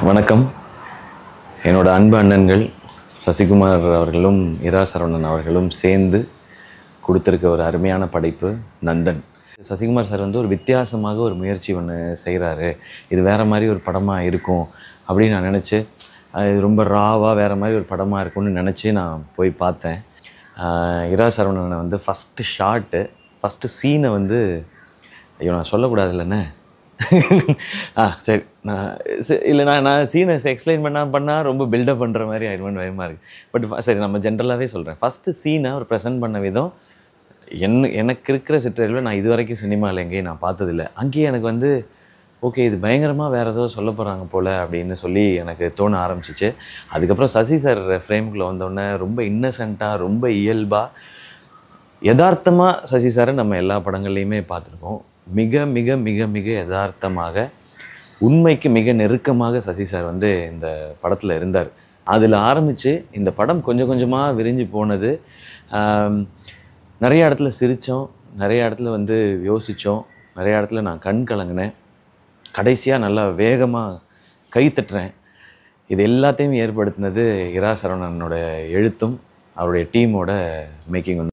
வணக்கம். என்னோட அன்பு அண்ணன்கள் சசிகுமார் அவர்களும் இரா சரவணன் அவர்களும் சேர்ந்து கொடுத்துருக்க ஒரு அருமையான படைப்பு நந்தன். சசிகுமார் சார் வந்து ஒரு வித்தியாசமாக ஒரு முயற்சி ஒன்று செய்கிறாரு, இது வேறு மாதிரி ஒரு படமாக இருக்கும் அப்படின்னு நான் நினச்சி, இது ரொம்ப ராவாக வேறு மாதிரி ஒரு படமாக இருக்கும்னு நினச்சி நான் போய் பார்த்தேன். இரா சரவணனை வந்து ஃபஸ்ட்டு சீனை வந்து ஐயோ நான் சொல்லக்கூடாது இல்லைண்ணே. சரி, நான் சீனை எக்ஸ்பிளைன் பண்ணால் ரொம்ப பில்டப் பண்ணுற மாதிரி ஆயிடுவேன்னு பயமாக இருக்குது. பட் சரி, நம்ம ஜென்ரலாகவே சொல்கிறேன். ஃபஸ்ட்டு சீனை அவர் ப்ரெசென்ட் பண்ண விதம் எனக்கு இருக்கிற சிற்றறிவில் நான் இது வரைக்கும் சினிமாவில் எங்கேயும் நான் பார்த்ததில்லை. அங்கேயே எனக்கு வந்து ஓகே, இது பயங்கரமாக வேறு ஏதோ சொல்ல போகிறாங்க போல் அப்படின்னு சொல்லி எனக்கு தோண ஆரம்பிச்சிச்சு. அதுக்கப்புறம் சசி சார் ஃப்ரேமுக்குள்ளே வந்தோடனே ரொம்ப இன்னசென்ட்டாக, ரொம்ப இயல்பாக, யதார்த்தமாக சசி சாரை நம்ம எல்லா படங்கள்லையுமே பார்த்துருக்கோம். மிக மிக மிக மிக யதார்த்தமாக, உண்மைக்கு மிக நெருக்கமாக சசி சார் வந்து இந்த படத்தில் இருந்தார். அதில் ஆரம்பித்து இந்த படம் கொஞ்சம் கொஞ்சமாக விரிஞ்சு போனது. நிறைய இடத்துல சிரித்தோம், நிறைய இடத்துல வந்து யோசித்தோம், நிறைய இடத்துல நான் கண் கலங்கினேன், கடைசியாக நல்லா வேகமாக கை தட்டுறேன். இது எல்லாத்தையும் ஏற்படுத்தினது இரா சரவணனோட எழுத்தும் அவருடைய டீமோட மேக்கிங் வந்து